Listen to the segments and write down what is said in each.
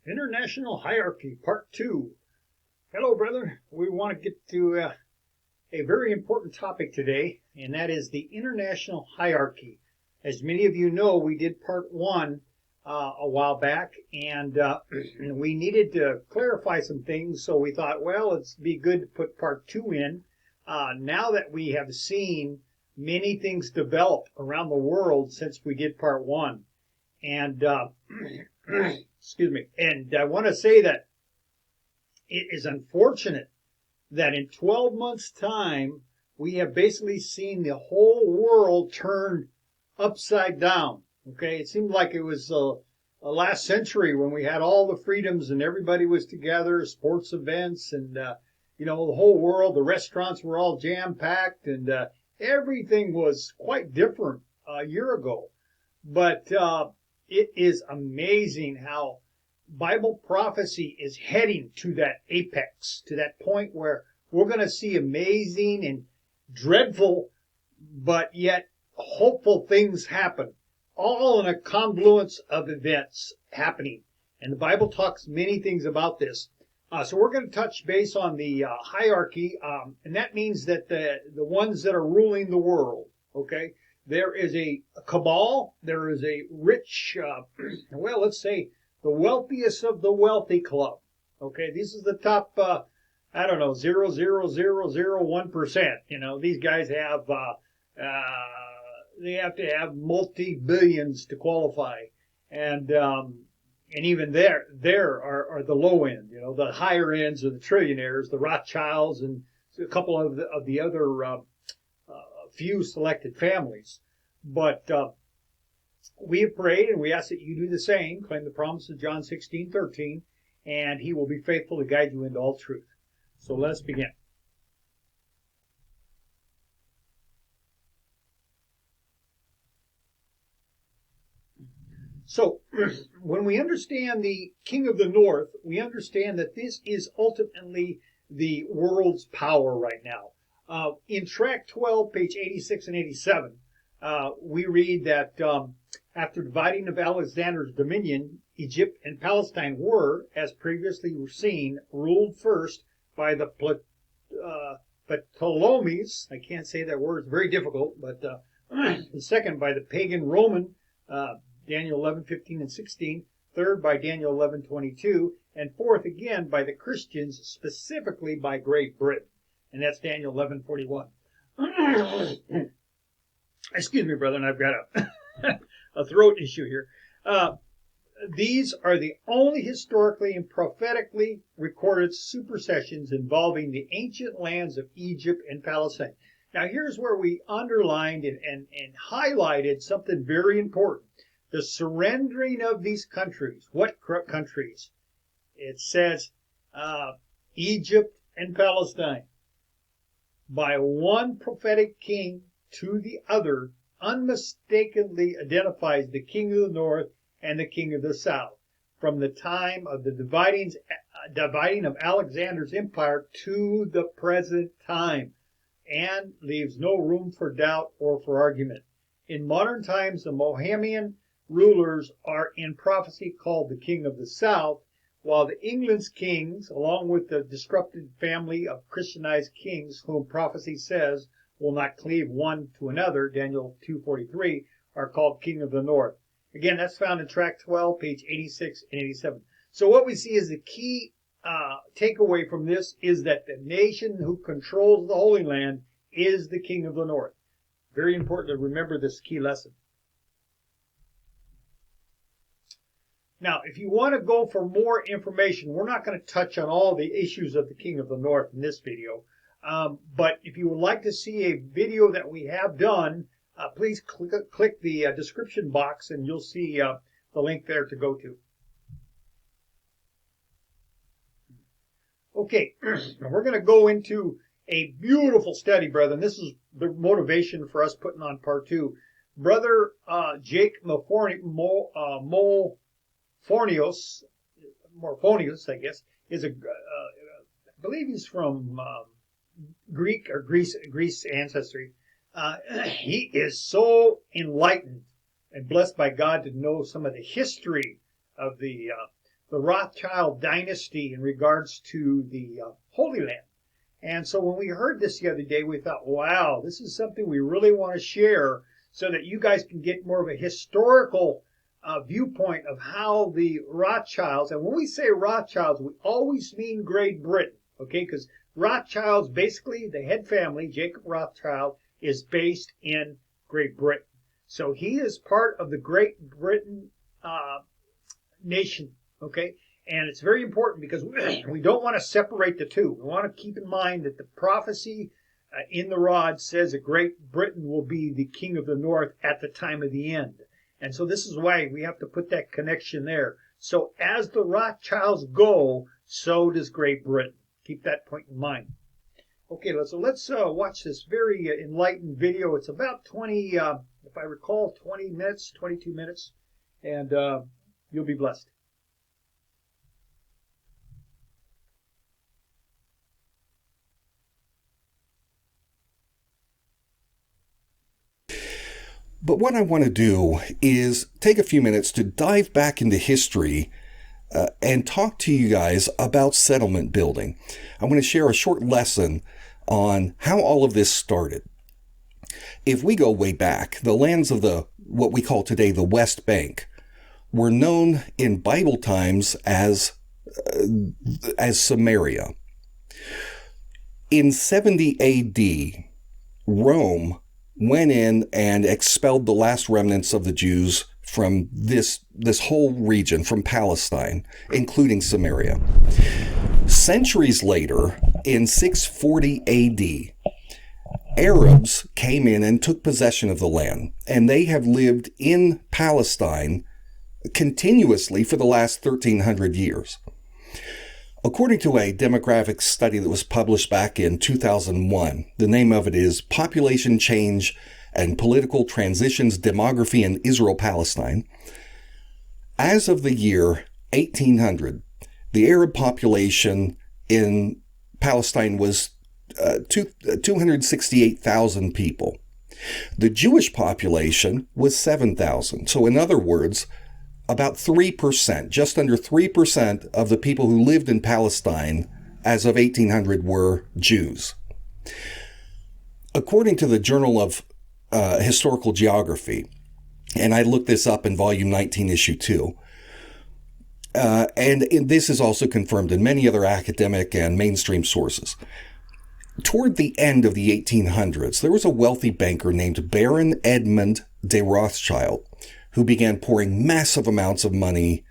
International Hierarchy, Part 2. Hello, brother. We want to get to a very important topic today, and that is the international hierarchy. As many of you know, we did Part 1 a while back, and we needed to clarify some things, so we thought, well, it'd be good to put Part 2 in. Now that we have seen many things develop around the world since we did Part 1, and excuse me. And I want to say that it is unfortunate that in 12 months' time, we have basically seen the whole world turned upside down. Okay, it seemed like it was last century when we had all the freedoms and everybody was together, sports events, and the whole world, the restaurants were all jam-packed, and everything was quite different a year ago. But it is amazing how Bible prophecy is heading to that apex, to that point where we're going to see amazing and dreadful, but yet hopeful things happen, all in a confluence of events happening. And the Bible talks many things about this. So we're going to touch base on the hierarchy, and that means that the ones that are ruling the world, okay? There is a cabal, there is a rich, well, let's say the wealthiest of the wealthy club. Okay, this is the top, 0.00001%. These guys have, they have to have multi-billions to qualify. And even there are the low end, the higher ends are the trillionaires, the Rothschilds, and a couple of the other few selected families. But we have prayed, and we ask that you do the same. Claim the promise of John 16:13, and he will be faithful to guide you into all truth. So let us begin. So when we understand the King of the North, we understand that this is ultimately the world's power right now. In Track 12, page 86 and 87, we read that after dividing of Alexander's dominion, Egypt and Palestine were, as previously seen, ruled first by the Ptolemies. I can't say that word, it's very difficult, but the second by the pagan Roman, Daniel 11:15 and 16, third by Daniel 11:22, and fourth again by the Christians, specifically by Great Britain. And that's Daniel 11:41. Excuse me, brother, and I've got a throat issue here. These are the only historically and prophetically recorded supersessions involving the ancient lands of Egypt and Palestine. Now, here's where we underlined and highlighted something very important. The surrendering of these countries. What countries? It says Egypt and Palestine. By one prophetic king to the other, unmistakably identifies the king of the north and the king of the south, from the time of the dividing of Alexander's empire to the present time, and leaves no room for doubt or for argument. In modern times, the Mohammedan rulers are in prophecy called the king of the south, while the England's kings, along with the disrupted family of Christianized kings whom prophecy says will not cleave one to another, Daniel 2:43, are called king of the north. Again, that's found in Track 12, page 86 and 87. So what we see is the key takeaway from this is that the nation who controls the Holy Land is the king of the north. Very important to remember this key lesson. Now, if you want to go for more information, we're not going to touch on all the issues of the King of the North in this video. But if you would like to see a video that we have done, please click the description box and you'll see the link there to go to. Okay, we're going to go into a beautiful study, brother. And this is the motivation for us putting on Part 2. Brother Jake Morphonius, I guess, is I believe he's from Greek or Greece ancestry. He is so enlightened and blessed by God to know some of the history of the the Rothschild dynasty in regards to the Holy Land. And so when we heard this the other day, we thought, wow, this is something we really want to share so that you guys can get more of a historical viewpoint of how the Rothschilds, and when we say Rothschilds, we always mean Great Britain, okay? Because Rothschilds, basically, the head family, Jacob Rothschild, is based in Great Britain. So he is part of the Great Britain nation, okay? And it's very important because we don't want to separate the two. We want to keep in mind that the prophecy in the rod says that Great Britain will be the king of the north at the time of the end. And so this is why we have to put that connection there. So as the Rothschilds go, so does Great Britain. Keep that point in mind. Okay, let's watch this very enlightened video. It's about 20, if I recall, 20 minutes, 22 minutes, and you'll be blessed. But what I want to do is take a few minutes to dive back into history and talk to you guys about settlement building. I want to share a short lesson on how all of this started. If we go way back, the lands of what we call today the West Bank were known in Bible times as Samaria. In 70 AD, Rome went in and expelled the last remnants of the Jews from this whole region, from Palestine, including Samaria. Centuries later, in 640 AD, Arabs came in and took possession of the land, and they have lived in Palestine continuously for the last 1,300 years. According to a demographic study that was published back in 2001, the name of it is Population Change and Political Transitions, Demography in Israel-Palestine. As of the year 1800, the Arab population in Palestine was 268,000 people. The Jewish population was 7,000. So in other words, about 3%, just under 3% of the people who lived in Palestine as of 1800 were Jews. According to the Journal of Historical Geography, and I looked this up in volume 19, issue 2, and this is also confirmed in many other academic and mainstream sources. Toward the end of the 1800s, there was a wealthy banker named Baron Edmund de Rothschild who began pouring massive amounts of money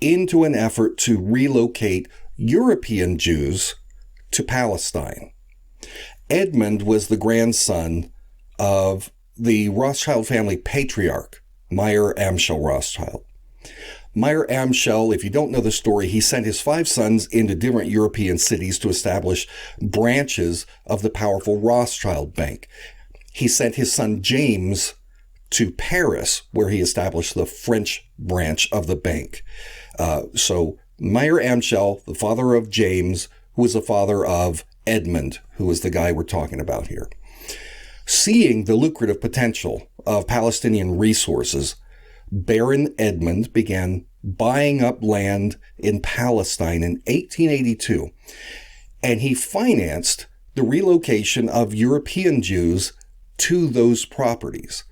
into an effort to relocate European Jews to Palestine. Edmund was the grandson of the Rothschild family patriarch, Meyer Amschel Rothschild. Meyer Amschel, if you don't know the story, he sent his 5 sons into different European cities to establish branches of the powerful Rothschild Bank. He sent his son James to Paris, where he established the French branch of the bank. So Meyer Amschel, the father of James, who was the father of Edmund, who is the guy we're talking about here. Seeing the lucrative potential of Palestinian resources, Baron Edmund began buying up land in Palestine in 1882, and he financed the relocation of European Jews to those properties.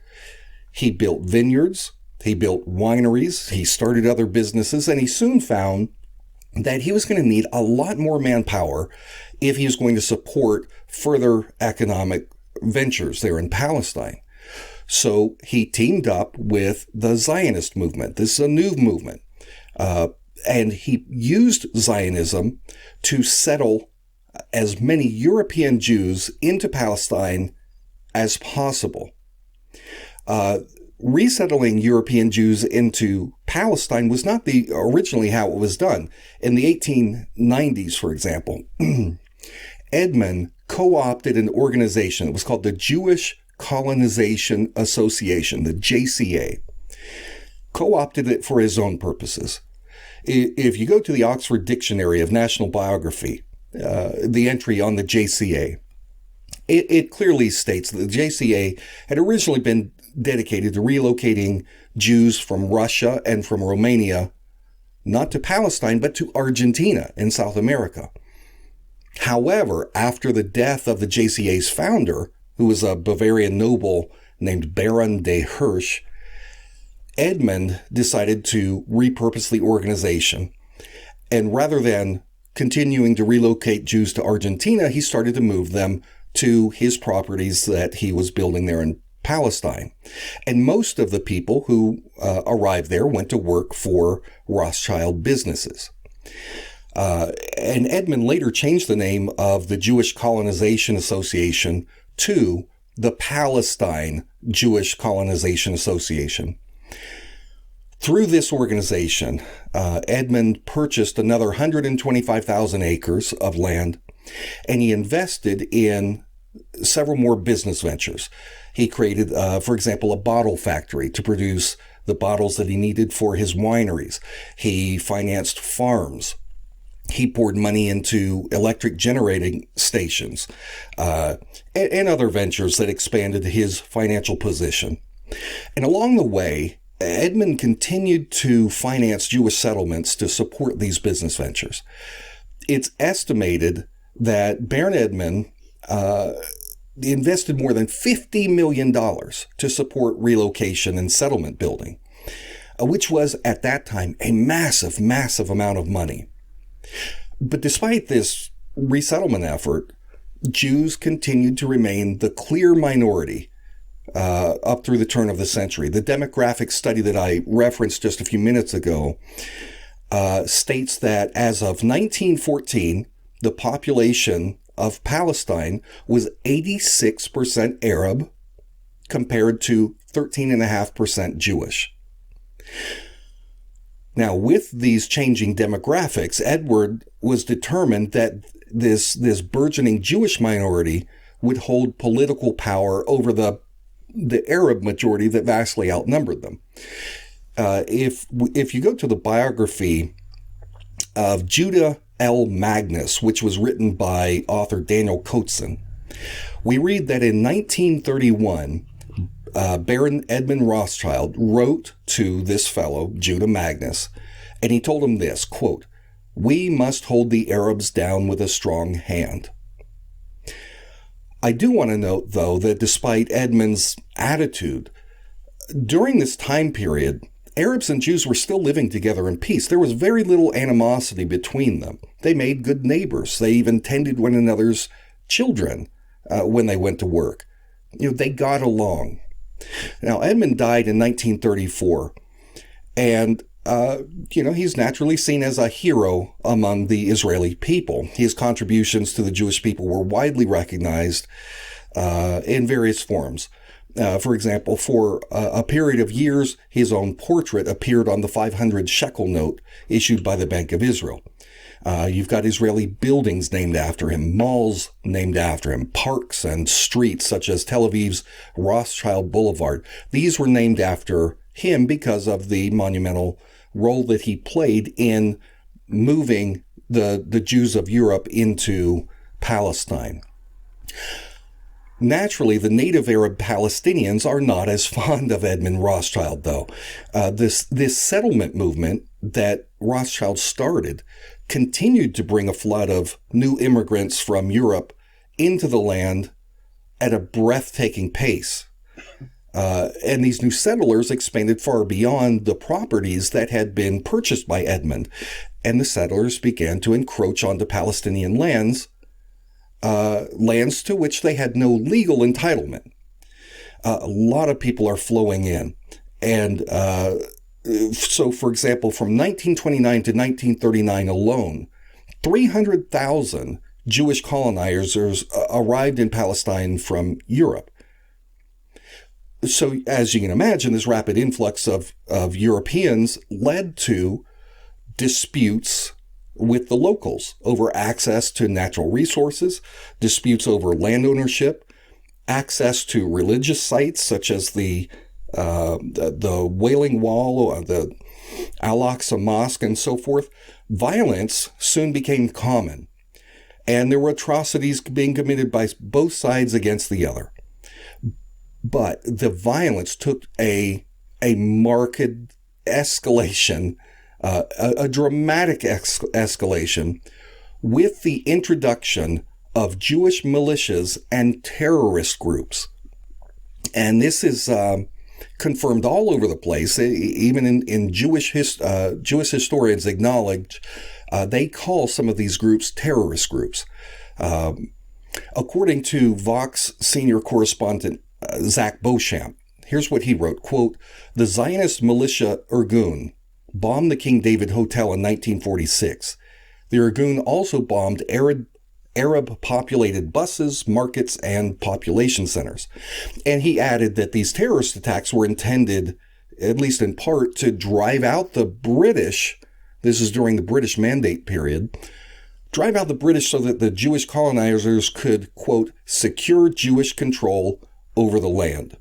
He built vineyards, he built wineries, he started other businesses, and he soon found that he was going to need a lot more manpower if he was going to support further economic ventures there in Palestine. So he teamed up with the Zionist movement. This is a new movement. And he used Zionism to settle as many European Jews into Palestine as possible. Resettling European Jews into Palestine was not originally how it was done. In the 1890s, for example, Edmund co-opted an organization. It was called the Jewish Colonization Association, the JCA. Co-opted it for his own purposes. If you go to the Oxford Dictionary of National Biography, the entry on the JCA, it clearly states that the JCA had originally been dedicated to relocating Jews from Russia and from Romania not to Palestine, but to Argentina in South America. However, after the death of the JCA's founder, who was a Bavarian noble named Baron de Hirsch, Edmund decided to repurpose the organization. And rather than continuing to relocate Jews to Argentina, he started to move them to his properties that he was building there in Palestine. And most of the people who arrived there went to work for Rothschild businesses. And Edmund later changed the name of the Jewish Colonization Association to the Palestine Jewish Colonization Association. Through this organization, Edmund purchased another 125,000 acres of land, and he invested in several more business ventures. He created, for example, a bottle factory to produce the bottles that he needed for his wineries. He financed farms. He poured money into electric generating stations and other ventures that expanded his financial position. And along the way, Edmund continued to finance Jewish settlements to support these business ventures. It's estimated that Baron Edmund invested more than $50 million to support relocation and settlement building, which was at that time a massive, massive amount of money. But despite this resettlement effort, Jews continued to remain the clear minority up through the turn of the century. The demographic study that I referenced just a few minutes ago states that as of 1914, the population of Palestine was 86% Arab compared to 13.5% Jewish. Now, with these changing demographics, Edward was determined that this burgeoning Jewish minority would hold political power over the Arab majority that vastly outnumbered them. If you go to the biography of Judah L. Magnus, which was written by author Daniel Coatson, we read that in 1931, Baron Edmund Rothschild wrote to this fellow, Judah Magnus, and he told him this, quote, "We must hold the Arabs down with a strong hand." I do want to note, though, that despite Edmund's attitude, during this time period, Arabs and Jews were still living together in peace. There was very little animosity between them. They made good neighbors. They even tended one another's children when they went to work. They got along. Now, Edmund died in 1934, and he's naturally seen as a hero among the Israeli people. His contributions to the Jewish people were widely recognized in various forms. For example, for a period of years, his own portrait appeared on the 500 shekel note issued by the Bank of Israel. You've got Israeli buildings named after him, malls named after him, parks and streets such as Tel Aviv's Rothschild Boulevard. These were named after him because of the monumental role that he played in moving the Jews of Europe into Palestine. Naturally, the native Arab Palestinians are not as fond of Edmund Rothschild, though. This settlement movement that Rothschild started continued to bring a flood of new immigrants from Europe into the land at a breathtaking pace. And these new settlers expanded far beyond the properties that had been purchased by Edmund. And the settlers began to encroach onto Palestinian lands to which they had no legal entitlement. A lot of people are flowing in. And so, for example, from 1929 to 1939 alone, 300,000 Jewish colonizers arrived in Palestine from Europe. So, as you can imagine, this rapid influx of Europeans led to disputes with the locals over access to natural resources, disputes over land ownership, access to religious sites such as the Wailing Wall, the Al-Aqsa Mosque, and so forth. Violence soon became common, and there were atrocities being committed by both sides against the other. But the violence took a marked escalation a dramatic escalation with the introduction of Jewish militias and terrorist groups. And this is confirmed all over the place. Even in Jewish historians acknowledge they call some of these groups terrorist groups. According to Vox senior correspondent Zach Beauchamp, here's what he wrote, quote, "The Zionist militia Irgun bombed the King David Hotel in 1946. The Irgun also bombed Arab-populated buses, markets, and population centers." And he added that these terrorist attacks were intended, at least in part, to drive out the British. This is during the British Mandate period. Drive out the British so that the Jewish colonizers could, quote, "secure Jewish control over the land."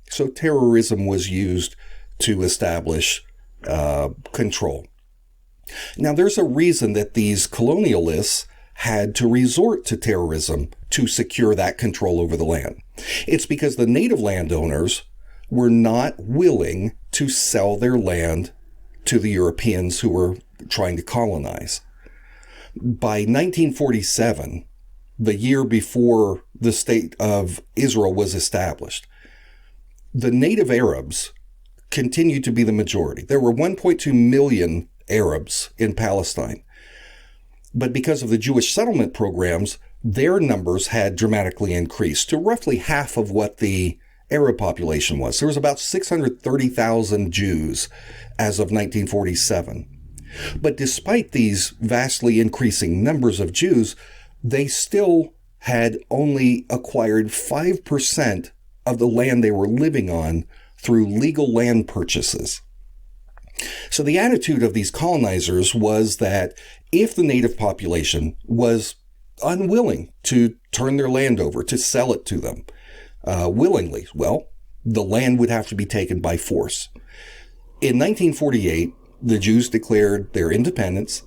So terrorism was used to establish control. Now, there's a reason that these colonialists had to resort to terrorism to secure that control over the land. It's because the native landowners were not willing to sell their land to the Europeans who were trying to colonize. By 1947, the year before the state of Israel was established, the native Arabs continued to be the majority. There were 1.2 million Arabs in Palestine. But because of the Jewish settlement programs, their numbers had dramatically increased to roughly half of what the Arab population was. There was about 630,000 Jews as of 1947. But despite these vastly increasing numbers of Jews, they still had only acquired 5% of the land they were living on through legal land purchases. So the attitude of these colonizers was that if the native population was unwilling to turn their land over, to sell it to them willingly, well, the land would have to be taken by force. In 1948, the Jews declared their independence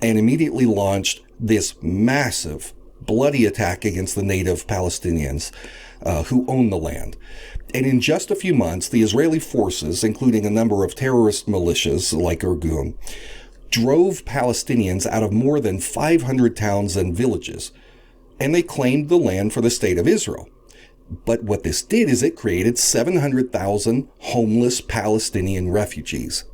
and immediately launched this massive, bloody attack against the native Palestinians who owned the land. And in just a few months, the Israeli forces, including a number of terrorist militias like Irgun, drove Palestinians out of more than 500 towns and villages, and they claimed the land for the state of Israel. But what this did is it created 700,000 homeless Palestinian refugees.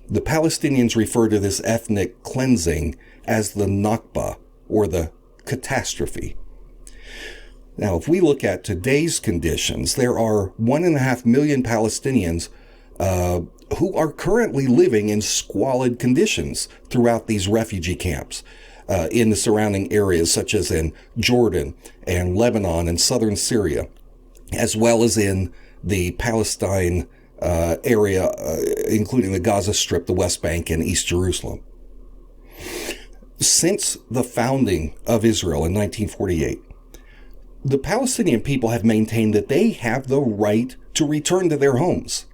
The Palestinians refer to this ethnic cleansing as the Nakba, or the catastrophe. Now, if we look at today's conditions, there are 1.5 million Palestinians who are currently living in squalid conditions throughout these refugee camps in the surrounding areas, such as in Jordan and Lebanon and southern Syria, as well as in the Palestine area, including the Gaza Strip, the West Bank, and East Jerusalem. Since the founding of Israel in 1948, the Palestinian people have maintained that they have the right to return to their homes.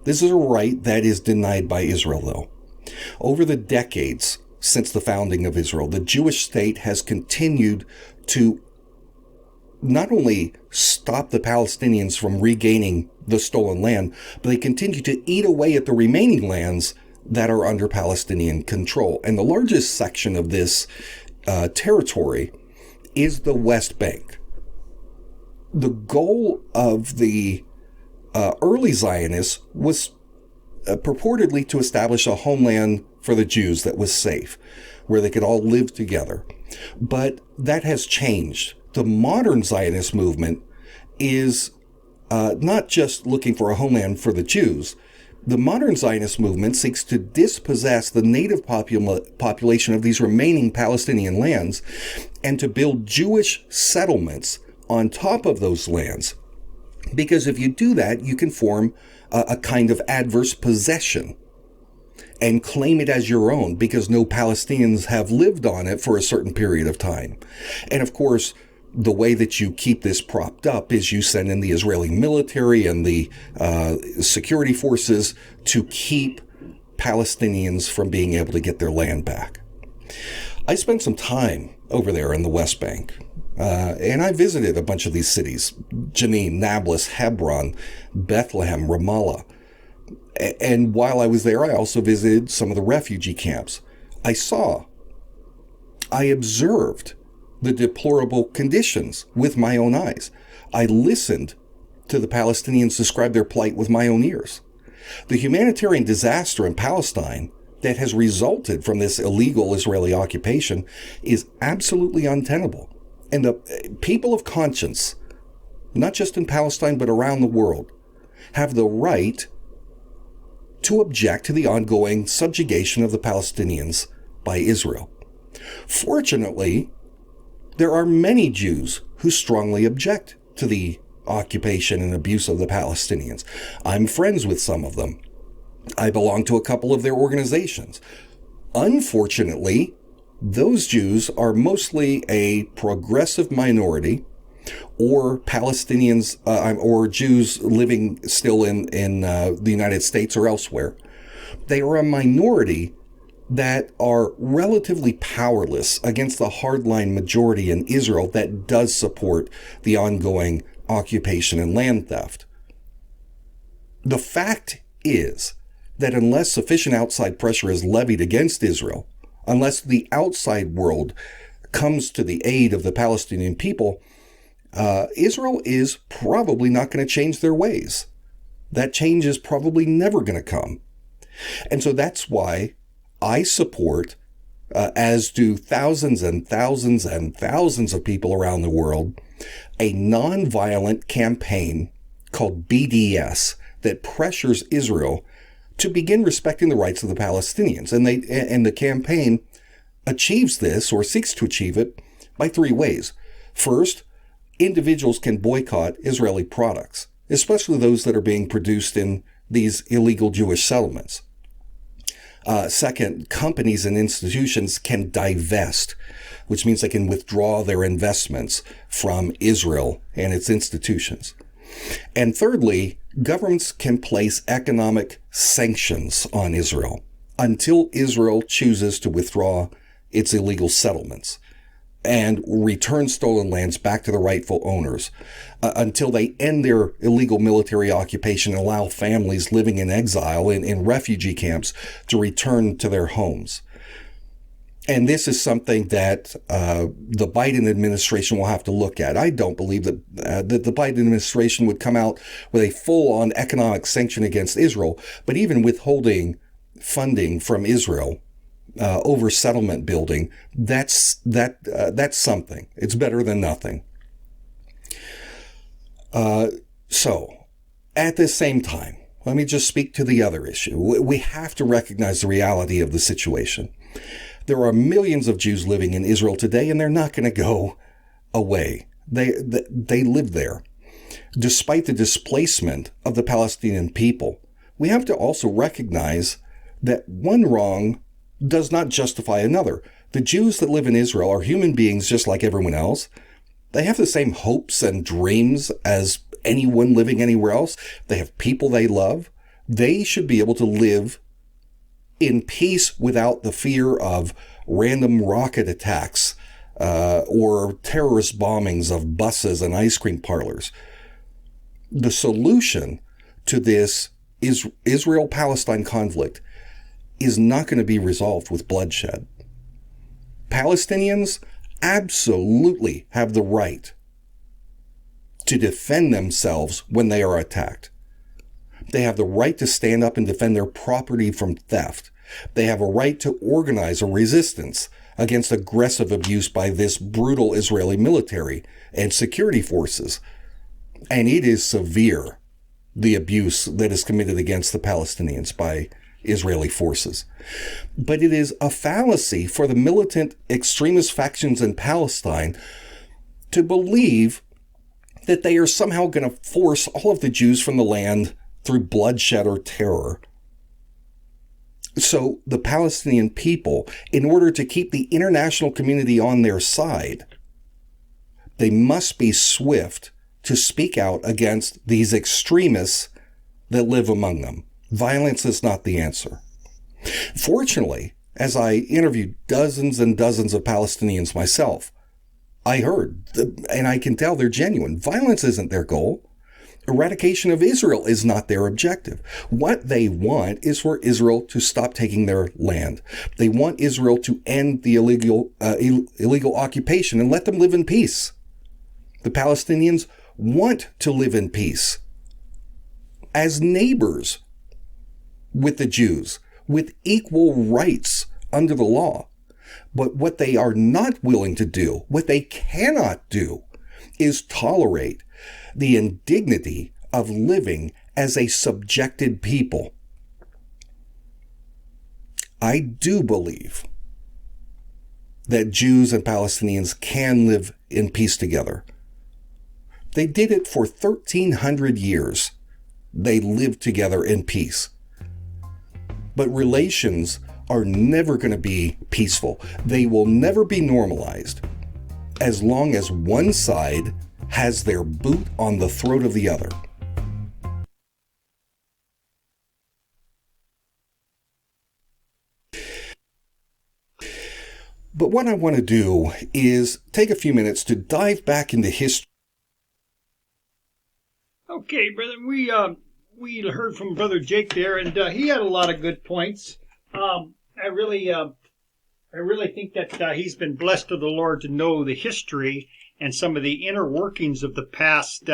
This is a right that is denied by Israel, though. Over the decades since the founding of Israel, the Jewish state has continued to not only stop the Palestinians from regaining the stolen land, but they continue to eat away at the remaining lands that are under Palestinian control. And the largest section of this territory is the West Bank. The goal of the early Zionists was purportedly to establish a homeland for the Jews that was safe, where they could all live together. But that has changed. The modern Zionist movement is not just looking for a homeland for the Jews. The modern Zionist movement seeks to dispossess the native population of these remaining Palestinian lands and to build Jewish settlements on top of those lands. Because if you do that, you can form a kind of adverse possession and claim it as your own because no Palestinians have lived on it for a certain period of time. And of course, the way that you keep this propped up is you send in the Israeli military and the security forces to keep Palestinians from being able to get their land back. I spent some time over there in the West Bank. And I visited a bunch of these cities: Jenin, Nablus, Hebron, Bethlehem, Ramallah. And while I was there, I also visited some of the refugee camps. I observed the deplorable conditions with my own eyes. I listened to the Palestinians describe their plight with my own ears. The humanitarian disaster in Palestine that has resulted from this illegal Israeli occupation is absolutely untenable. And the people of conscience, not just in Palestine but around the world, have the right to object to the ongoing subjugation of the Palestinians by Israel. Fortunately, there are many Jews who strongly object to the occupation and abuse of the Palestinians. I'm friends with some of them. I belong to a couple of their organizations. Unfortunately, those Jews are mostly a progressive minority, or Palestinians, or Jews living still in the United States or elsewhere. They are a minority that are relatively powerless against the hardline majority in Israel that does support the ongoing occupation and land theft. The fact is that unless sufficient outside pressure is levied against Israel, unless the outside world comes to the aid of the Palestinian people, Israel is probably not going to change their ways. That change is probably never going to come. And so that's why I support, as do thousands and thousands and thousands of people around the world, a nonviolent campaign called BDS that pressures Israel to begin respecting the rights of the Palestinians. And the campaign achieves this, or seeks to achieve it, by three ways. First, individuals can boycott Israeli products, especially those that are being produced in these illegal Jewish settlements. Second, companies and institutions can divest, which means they can withdraw their investments from Israel and its institutions. And thirdly, governments can place economic sanctions on Israel until Israel chooses to withdraw its illegal settlements and return stolen lands back to the rightful owners, until they end their illegal military occupation and allow families living in exile in refugee camps to return to their homes. And this is something that the Biden administration will have to look at. I don't believe that the Biden administration would come out with a full-on economic sanction against Israel, but even withholding funding from Israel over settlement building, that's something. It's better than nothing. So, at the same time, let me just speak to the other issue. We have to recognize the reality of the situation. There are millions of Jews living in Israel today, and they're not going to go away. They live there. Despite the displacement of the Palestinian people, we have to also recognize that one wrong does not justify another. The Jews that live in Israel are human beings just like everyone else. They have the same hopes and dreams as anyone living anywhere else. They have people they love. They should be able to live in peace without the fear of random rocket attacks or terrorist bombings of buses and ice cream parlors. The solution to this Israel-Palestine conflict is not going to be resolved with bloodshed. Palestinians absolutely have the right to defend themselves when they are attacked. They have the right to stand up and defend their property from theft. They have a right to organize a resistance against aggressive abuse by this brutal Israeli military and security forces. And it is severe, the abuse that is committed against the Palestinians by Israeli forces. But it is a fallacy for the militant extremist factions in Palestine to believe that they are somehow going to force all of the Jews from the land through bloodshed or terror. So the Palestinian people, in order to keep the international community on their side, they must be swift to speak out against these extremists that live among them. Violence is not the answer. Fortunately, as I interviewed dozens and dozens of Palestinians myself, I heard, and I can tell they're genuine. Violence isn't their goal. Eradication of Israel is not their objective. What they want is for Israel to stop taking their land. They want Israel to end the illegal occupation and let them live in peace. The Palestinians want to live in peace as neighbors with the Jews, with equal rights under the law. But what they are not willing to do, what they cannot do, is tolerate the indignity of living as a subjected people. I do believe that Jews and Palestinians can live in peace together. They did it for 1,300 years. They lived together in peace. But relations are never going to be peaceful. They will never be normalized as long as one side has their boot on the throat of the other. But what I want to do is take a few minutes to dive back into history. Okay, brother, we heard from Brother Jake there, and he had a lot of good points. I really think that he's been blessed of the Lord to know the history and some of the inner workings of the past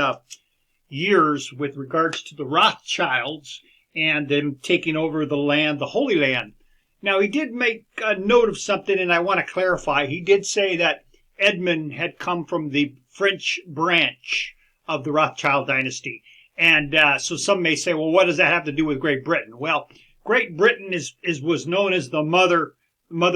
years with regards to the Rothschilds and them taking over the land, the Holy Land. Now, he did make a note of something, and I want to clarify. He did say that Edmund had come from the French branch of the Rothschild dynasty. And so some may say, well, what does that have to do with Great Britain? Well, Great Britain was known as the mother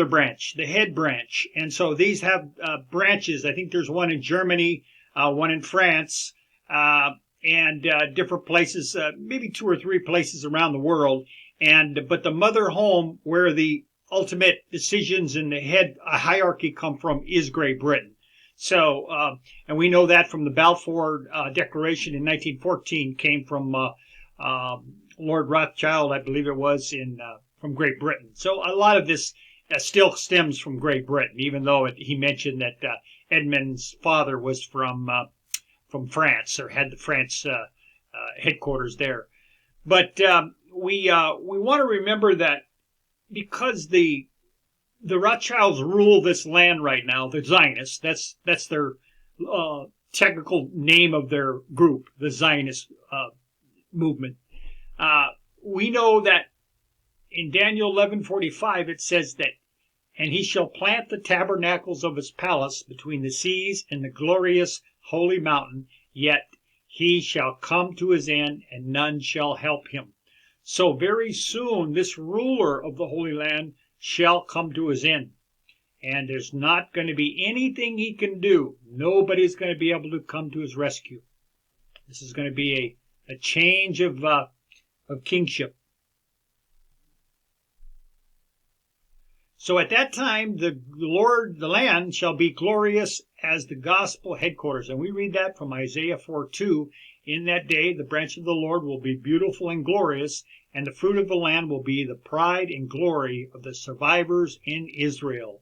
branch, the head branch. And so these have branches. I think there's one in Germany, one in France, and different places, maybe 2 or 3 places around the world. But the mother home where the ultimate decisions and the head hierarchy come from is Great Britain. So, and we know that from the Balfour Declaration in 1914 came from Lord Rothschild, I believe it was, from Great Britain. So a lot of this still stems from Great Britain, even though he mentioned that Edmund's father was from France, or had the France headquarters there. But we want to remember that because the Rothschilds rule this land right now, the Zionists, that's their technical name of their group, the Zionist movement. We know that in Daniel 11:45 it says that, and he shall plant the tabernacles of his palace between the seas and the glorious holy mountain, yet he shall come to his end, and none shall help him. So very soon this ruler of the Holy Land shall come to his end. And there's not going to be anything he can do. Nobody's going to be able to come to his rescue. This is going to be a change of kingship. So at that time, the land shall be glorious as the gospel headquarters. And we read that from Isaiah 4:2. In that day, the branch of the Lord will be beautiful and glorious, and the fruit of the land will be the pride and glory of the survivors in Israel.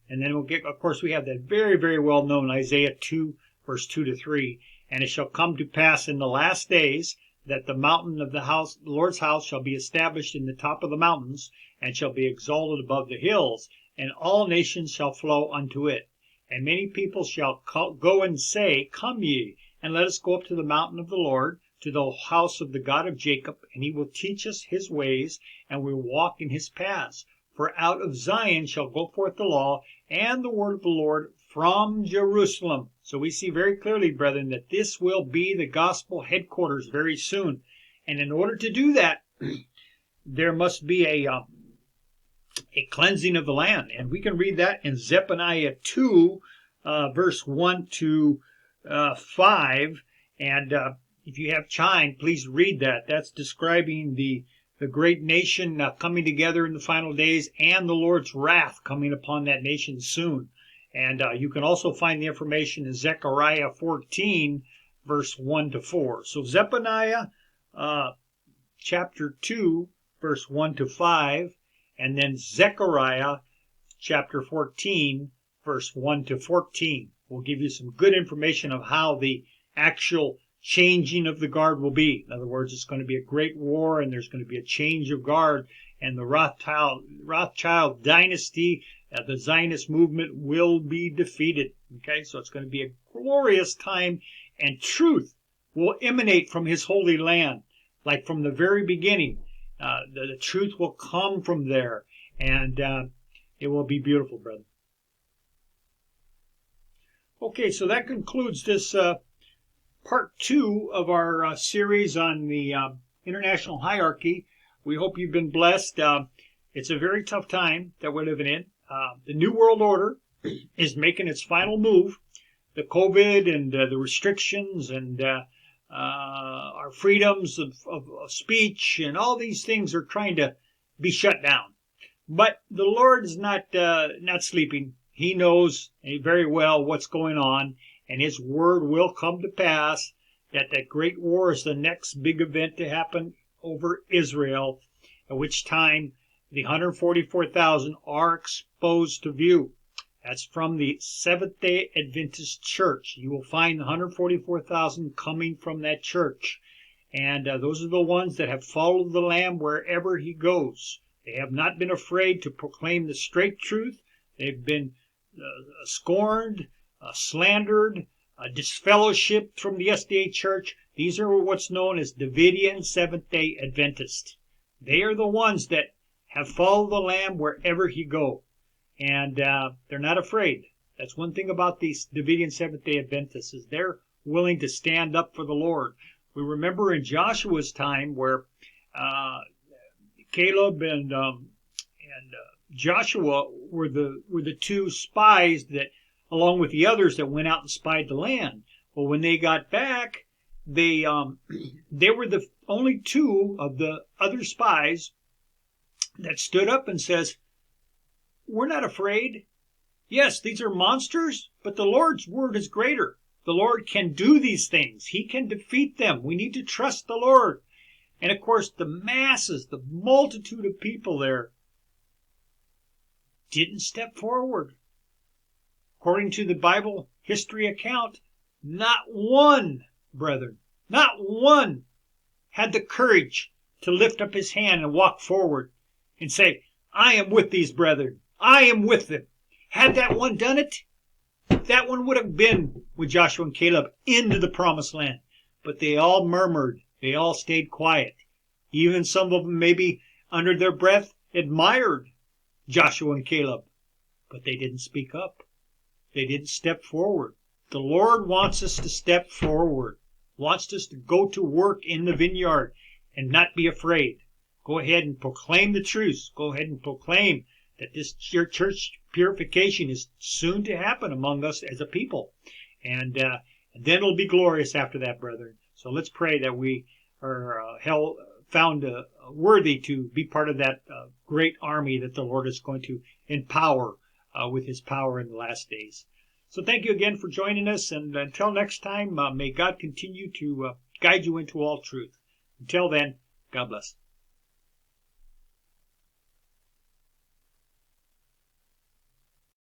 And then we'll get, of course, we have that very, very well known Isaiah 2, verse 2-3. And it shall come to pass in the last days that the mountain of the Lord's house shall be established in the top of the mountains, and shall be exalted above the hills, and all nations shall flow unto it. And many people shall go and say, Come ye, and let us go up to the mountain of the Lord, to the house of the God of Jacob, and he will teach us his ways, and we will walk in his paths. For out of Zion shall go forth the law and the word of the Lord from Jerusalem. So we see very clearly, brethren, that this will be the gospel headquarters very soon. And in order to do that, there must be a cleansing of the land. And we can read that in Zephaniah 2, verse 1-5. And if you have time, please read that. That's describing the great nation coming together in the final days, and the Lord's wrath coming upon that nation soon. And you can also find the information in Zechariah 14, verse 1-4. So Zephaniah chapter 2, verse 1-5, and then Zechariah chapter 14, verse 1-14. Will give you some good information of how the actual changing of the guard will be. In other words, it's going to be a great war, and there's going to be a change of guard, and the Rothschild dynasty, the Zionist movement will be defeated. Okay, so it's going to be a glorious time, and truth will emanate from his holy land, like from the very beginning. The truth will come from there, and it will be beautiful, brother. Okay, so that concludes this part 2 of our series on the international hierarchy. We hope you've been blessed. It's a very tough time that we're living in. The New World Order is making its final move. The COVID and the restrictions and our freedoms of speech and all these things are trying to be shut down. But the Lord is not sleeping. He knows very well what's going on, and his word will come to pass, that great war is the next big event to happen over Israel, at which time the 144,000 are exposed to view. That's from the Seventh-day Adventist Church. You will find the 144,000 coming from that church. And those are the ones that have followed the Lamb wherever he goes. They have not been afraid to proclaim the straight truth. They've been scorned, slandered, disfellowshipped from the SDA Church. These are what's known as Davidian Seventh-day Adventists. They are the ones that have followed the Lamb wherever he goes. And they're not afraid. That's one thing about these Davidian Seventh-day Adventists, is they're willing to stand up for the Lord. We remember in Joshua's time where Caleb and Joshua were the two spies that, along with the others, that went out and spied the land. Well, when they got back, they were the only two of the other spies that stood up and says, "We're not afraid. Yes, these are monsters, but the Lord's word is greater. The Lord can do these things. He can defeat them. We need to trust the Lord." And of course, the masses, the multitude of people there didn't step forward. According to the Bible history account, not one, brethren, not one had the courage to lift up his hand and walk forward and say, "I am with these brethren. I am with them." Had that one done it, that one would have been with Joshua and Caleb into the promised land. But they all murmured. They all stayed quiet. Even some of them maybe under their breath admired Joshua and Caleb. But they didn't speak up. They didn't step forward. The Lord wants us to step forward. Wants us to go to work in the vineyard and not be afraid. Go ahead and proclaim the truth. Go ahead and proclaim that this church purification is soon to happen among us as a people. And then it'll be glorious after that, brethren. So let's pray that we are found worthy to be part of that great army that the Lord is going to empower with his power in the last days. So thank you again for joining us, and until next time, may God continue to guide you into all truth. Until then, God bless.